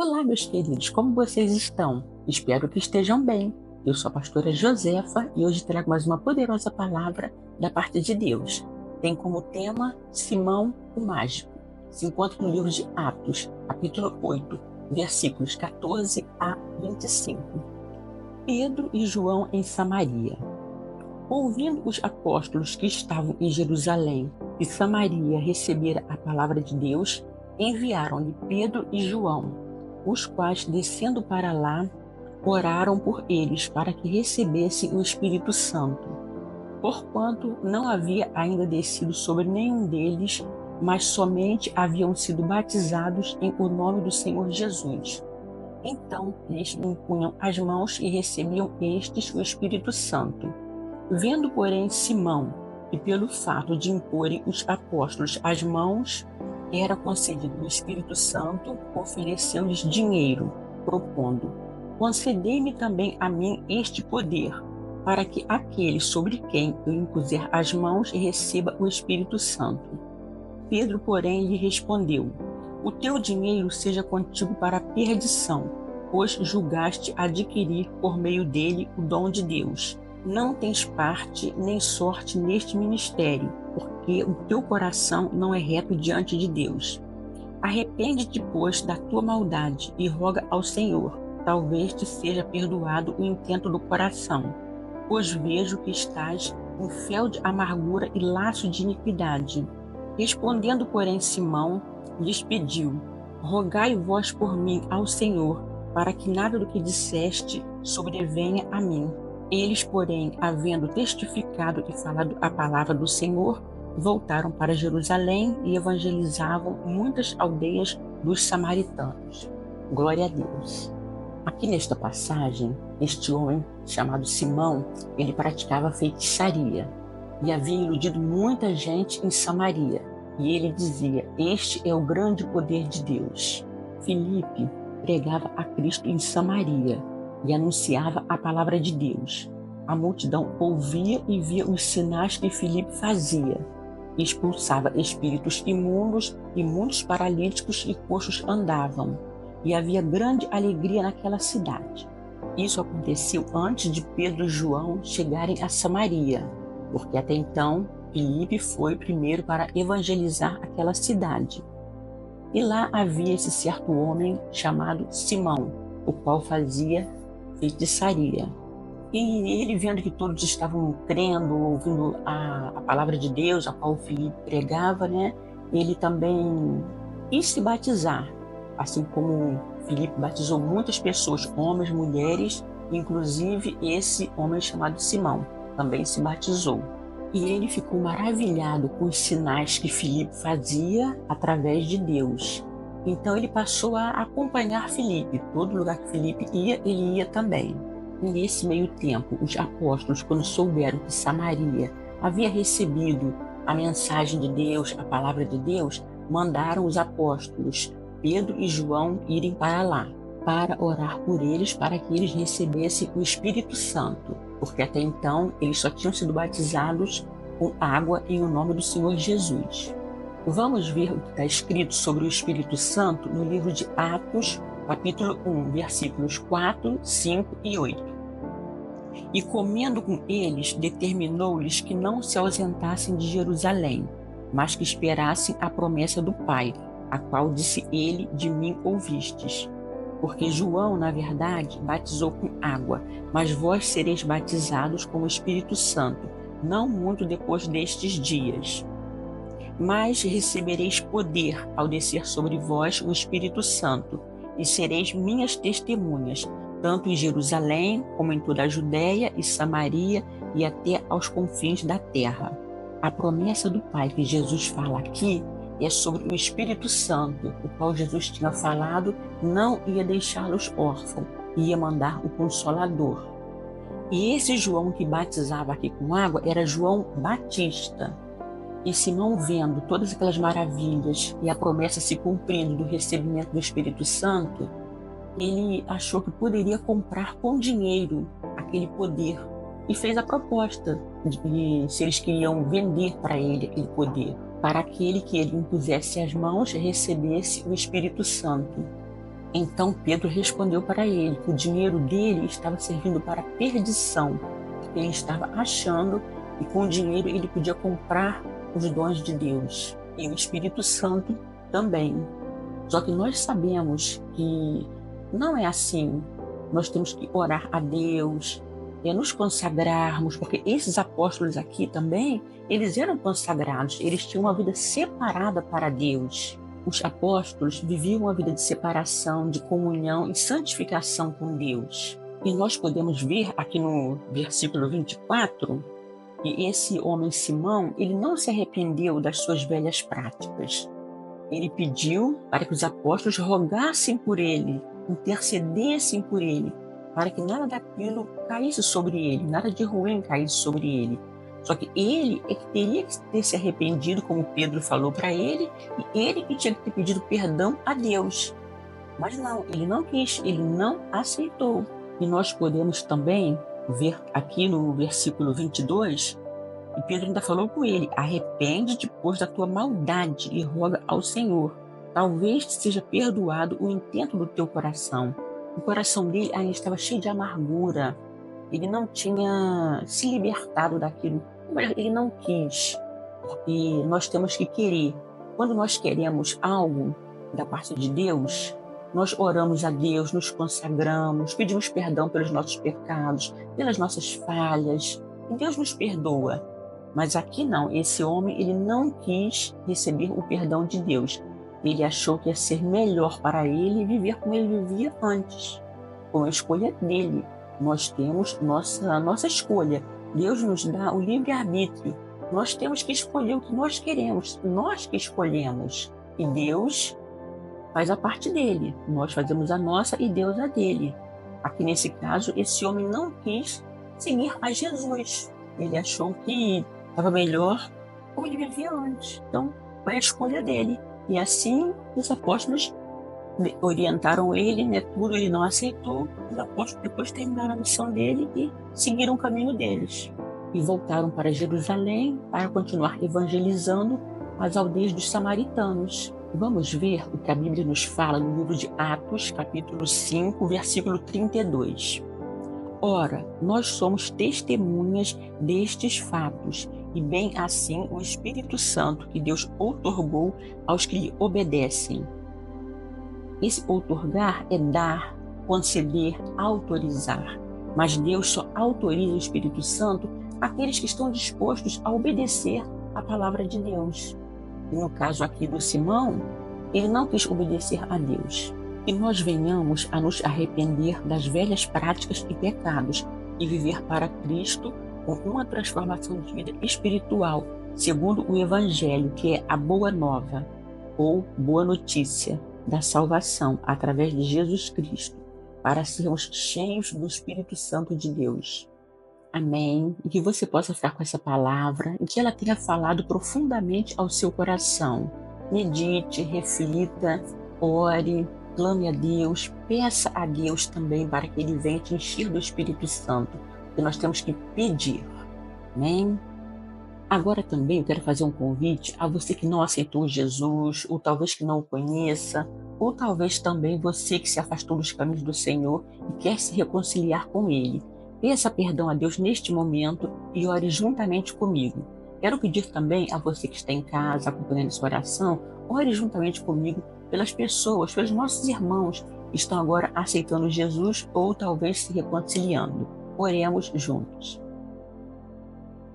Olá, meus queridos, como vocês estão? Espero que estejam bem. Eu sou a pastora Josefa e hoje trago mais uma poderosa palavra da parte de Deus. Tem como tema Simão o Mágico. Se encontra no livro de Atos, capítulo 8, versículos 14 a 25. Pedro e João em Samaria. Ouvindo os apóstolos que estavam em Jerusalém e Samaria recebera a palavra de Deus, enviaram-lhe Pedro e João, os quais, descendo para lá, oraram por eles para que recebessem o Espírito Santo, porquanto não havia ainda descido sobre nenhum deles, mas somente haviam sido batizados em o nome do Senhor Jesus. Então lhes impunham as mãos e recebiam estes o Espírito Santo. Vendo, porém, Simão, que pelo fato de imporem os apóstolos as mãos, era concedido o Espírito Santo, ofereceu-lhes dinheiro, propondo: concedei-me também a mim este poder, para que aquele sobre quem eu impuser as mãos receba o Espírito Santo. Pedro, porém, lhe respondeu: o teu dinheiro seja contigo para a perdição, pois julgaste adquirir por meio dele o dom de Deus. Não tens parte nem sorte neste ministério, porque o teu coração não é reto diante de Deus. Arrepende-te, pois, da tua maldade e roga ao Senhor, talvez te seja perdoado o intento do coração, pois vejo que estás em fel de amargura e laço de iniquidade. Respondendo, porém, Simão lhes pediu: rogai vós por mim ao Senhor, para que nada do que disseste sobrevenha a mim. Eles, porém, havendo testificado e falado a palavra do Senhor, voltaram para Jerusalém e evangelizavam muitas aldeias dos samaritanos. Glória a Deus. Aqui nesta passagem, este homem chamado Simão, ele praticava feitiçaria e havia iludido muita gente em Samaria. E ele dizia: este é o grande poder de Deus. Filipe pregava a Cristo em Samaria e anunciava a palavra de Deus. A multidão ouvia e via os sinais que Filipe fazia. Expulsava espíritos imundos e muitos paralíticos e coxos andavam. E havia grande alegria naquela cidade. Isso aconteceu antes de Pedro e João chegarem a Samaria, porque até então Filipe foi primeiro para evangelizar aquela cidade. E lá havia esse certo homem chamado Simão, o qual fazia feitiçaria. E ele, vendo que todos estavam crendo, ouvindo a palavra de Deus, a qual Filipe pregava, ele também quis se batizar, assim como Filipe batizou muitas pessoas, homens, mulheres, inclusive esse homem chamado Simão também se batizou. E ele ficou maravilhado com os sinais que Filipe fazia através de Deus. Então ele passou a acompanhar Filipe. Todo lugar que Filipe ia, ele ia também. E nesse meio tempo, os apóstolos, quando souberam que Samaria havia recebido a mensagem de Deus, a palavra de Deus, mandaram os apóstolos Pedro e João irem para lá, para orar por eles, para que eles recebessem o Espírito Santo, porque até então eles só tinham sido batizados com água em o nome do Senhor Jesus. Vamos ver o que está escrito sobre o Espírito Santo no livro de Atos, capítulo 1, versículos 4, 5 e 8. E comendo com eles, determinou-lhes que não se ausentassem de Jerusalém, mas que esperassem a promessa do Pai, a qual disse ele: de mim ouvistes. Porque João, na verdade, batizou com água, mas vós sereis batizados com o Espírito Santo, não muito depois destes dias. Mas recebereis poder ao descer sobre vós o Espírito Santo, e sereis minhas testemunhas, tanto em Jerusalém, como em toda a Judéia e Samaria, e até aos confins da terra. A promessa do Pai que Jesus fala aqui é sobre o Espírito Santo, o qual Jesus tinha falado não ia deixá-los órfãos, ia mandar o Consolador. E esse João que batizava aqui com água era João Batista. E Simão, vendo todas aquelas maravilhas e a promessa se cumprindo do recebimento do Espírito Santo, ele achou que poderia comprar com dinheiro aquele poder e fez a proposta de se eles queriam vender para ele aquele poder, para aquele que ele impusesse as mãos recebesse o Espírito Santo. Então Pedro respondeu para ele que o dinheiro dele estava servindo para a perdição, porque ele estava achando que com o dinheiro ele podia comprar os dons de Deus e o Espírito Santo também. Só que nós sabemos que não é assim. Nós temos que orar a Deus, nos consagrarmos, porque esses apóstolos aqui também, eles eram consagrados, eles tinham uma vida separada para Deus. Os apóstolos viviam uma vida de separação, de comunhão e santificação com Deus. E nós podemos ver aqui no versículo 24, que esse homem Simão, ele não se arrependeu das suas velhas práticas. Ele pediu para que os apóstolos rogassem por ele, intercedessem por ele, para que nada daquilo caísse sobre ele, nada de ruim caísse sobre ele. Só que ele é que teria que ter se arrependido, como Pedro falou para ele, e ele que tinha que ter pedido perdão a Deus. Mas não, ele não quis, ele não aceitou. E nós podemos também ver aqui no versículo 22, e Pedro ainda falou com ele: arrepende-te, pois, da tua maldade e roga ao Senhor. Talvez te seja perdoado o intento do teu coração. O coração dele ainda estava cheio de amargura. Ele não tinha se libertado daquilo. Ele não quis. Porque nós temos que querer. Quando nós queremos algo da parte de Deus, nós oramos a Deus, nos consagramos, pedimos perdão pelos nossos pecados, pelas nossas falhas. E Deus nos perdoa. Mas aqui não. Esse homem, ele não quis receber o perdão de Deus. Ele achou que ia ser melhor para ele viver como ele vivia antes, com a escolha dele. Nós temos nossa escolha. Deus nos dá o livre-arbítrio. Nós temos que escolher o que nós queremos. Nós que escolhemos. E Deus faz a parte dele. Nós fazemos a nossa e Deus a dele. Aqui nesse caso, esse homem não quis seguir a Jesus. Ele achou que estava melhor como ele vivia antes. Então, foi a escolha dele. E assim, os apóstolos orientaram ele, tudo ele não aceitou. Os apóstolos depois terminaram a missão dele e seguiram o caminho deles. E voltaram para Jerusalém para continuar evangelizando as aldeias dos samaritanos. Vamos ver o que a Bíblia nos fala no livro de Atos, capítulo 5, versículo 32. Ora, nós somos testemunhas destes fatos, e bem assim o Espírito Santo que Deus outorgou aos que lhe obedecem. Esse outorgar é dar, conceder, autorizar. Mas Deus só autoriza o Espírito Santo àqueles que estão dispostos a obedecer à palavra de Deus. E no caso aqui do Simão, ele não quis obedecer a Deus. Que nós venhamos a nos arrepender das velhas práticas e pecados e viver para Cristo com uma transformação de vida espiritual, segundo o Evangelho, que é a boa nova, ou boa notícia da salvação através de Jesus Cristo, para sermos cheios do Espírito Santo de Deus. Amém. E que você possa ficar com essa palavra e que ela tenha falado profundamente ao seu coração. Medite, reflita, ore, clame a Deus, peça a Deus também para que Ele venha te encher do Espírito Santo, que nós temos que pedir. Amém? Agora também eu quero fazer um convite a você que não aceitou Jesus, ou talvez que não o conheça, ou talvez também você que se afastou dos caminhos do Senhor e quer se reconciliar com Ele. Peça perdão a Deus neste momento e ore juntamente comigo. Quero pedir também a você que está em casa acompanhando essa oração, ore juntamente comigo pelas pessoas, pelos nossos irmãos que estão agora aceitando Jesus ou talvez se reconciliando. Oremos juntos.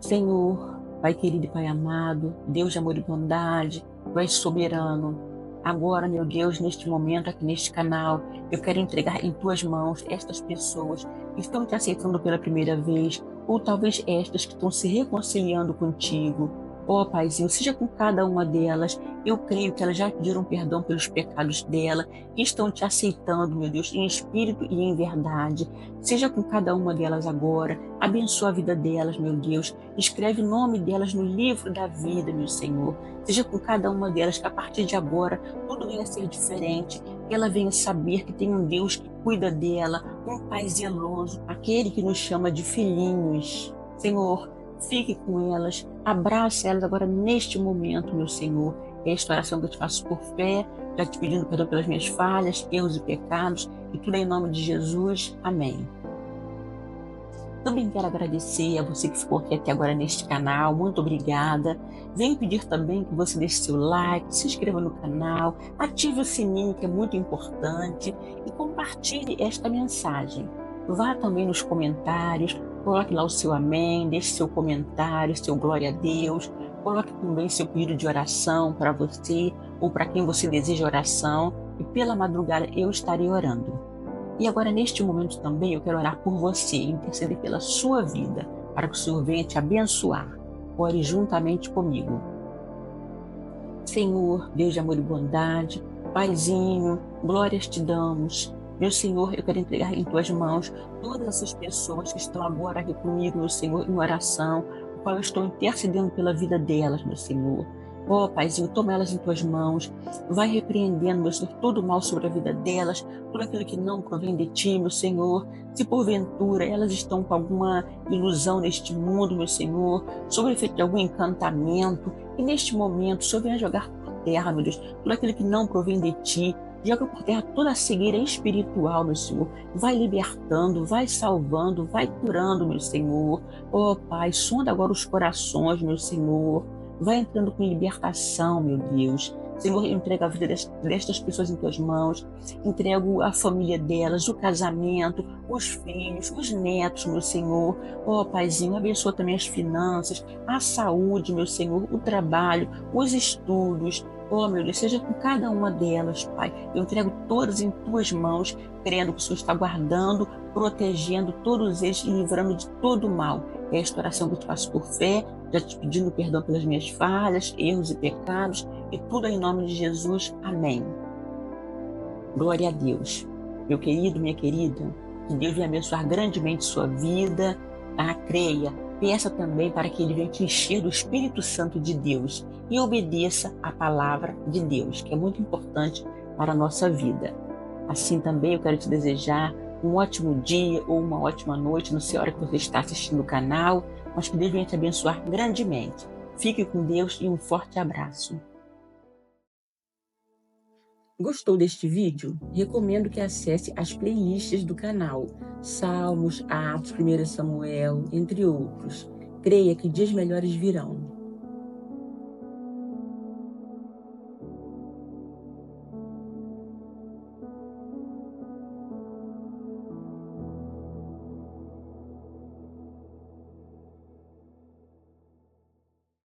Senhor, Pai querido e Pai amado, Deus de amor e bondade, Tu és soberano. Agora, meu Deus, neste momento, aqui neste canal, eu quero entregar em Tuas mãos estas pessoas que estão Te aceitando pela primeira vez, ou talvez estas que estão se reconciliando contigo. Ó Paizinho, seja com cada uma delas. Eu creio que elas já pediram perdão pelos pecados dela e estão Te aceitando, meu Deus, em espírito e em verdade. Seja com cada uma delas agora. Abençoa a vida delas, meu Deus. Escreve o nome delas no livro da vida, meu Senhor. Seja com cada uma delas que a partir de agora tudo venha a ser diferente. Que ela venha saber que tem um Deus que cuida dela, um Pai zeloso, aquele que nos chama de filhinhos. Senhor, fique com elas, abrace elas agora neste momento, meu Senhor. Esta oração que eu te faço por fé, já te pedindo perdão pelas minhas falhas, erros e pecados, e tudo em nome de Jesus. Amém. Também quero agradecer a você que ficou aqui até agora neste canal, muito obrigada. Venho pedir também que você deixe seu like, se inscreva no canal, ative o sininho que é muito importante e compartilhe esta mensagem. Vá também nos comentários, coloque lá o seu amém, deixe seu comentário, seu glória a Deus, coloque também seu pedido de oração para você ou para quem você deseja oração e pela madrugada eu estarei orando. E agora, neste momento também, eu quero orar por você, interceder pela sua vida, para que o Senhor venha te abençoar. Ore juntamente comigo. Senhor, Deus de amor e bondade, Paizinho, glórias te damos. Meu Senhor, eu quero entregar em tuas mãos todas essas pessoas que estão agora aqui comigo, meu Senhor, em oração, o qual eu estou intercedendo pela vida delas, meu Senhor. Ó, Paizinho, toma elas em tuas mãos, vai repreendendo, meu Senhor, todo o mal sobre a vida delas, tudo aquilo que não provém de ti, meu Senhor. Se porventura elas estão com alguma ilusão neste mundo, meu Senhor, sob o efeito de algum encantamento, e neste momento o Senhor venha jogar por terra, meu Deus, tudo aquilo que não provém de ti, joga por terra toda a cegueira espiritual, meu Senhor. Vai libertando, vai salvando, vai curando, meu Senhor. Ó, Pai, sonda agora os corações, meu Senhor. Vai entrando com libertação, meu Deus. Senhor, eu entrego a vida destas pessoas em tuas mãos, entrego a família delas, o casamento, os filhos, os netos, meu Senhor. Ó, Paizinho, abençoa também as finanças, a saúde, meu Senhor, o trabalho, os estudos. Ó, meu Deus, seja com cada uma delas, Pai. Eu entrego todas em tuas mãos, crendo que o Senhor está guardando, protegendo todos eles e livrando de todo o mal. É esta oração que eu te faço por fé, já te pedindo perdão pelas minhas falhas, erros e pecados, e tudo em nome de Jesus. Amém. Glória a Deus. Meu querido, minha querida, que Deus venha abençoar grandemente sua vida, tá? Creia, peça também para que Ele venha te encher do Espírito Santo de Deus e obedeça a palavra de Deus, que é muito importante para a nossa vida. Assim também eu quero te desejar um ótimo dia ou uma ótima noite, não sei a hora que você está assistindo o canal, mas que Deus venha te abençoar grandemente. Fique com Deus e um forte abraço. Gostou deste vídeo? Recomendo que acesse as playlists do canal, Salmos, Atos, 1 Samuel, entre outros. Creia que dias melhores virão.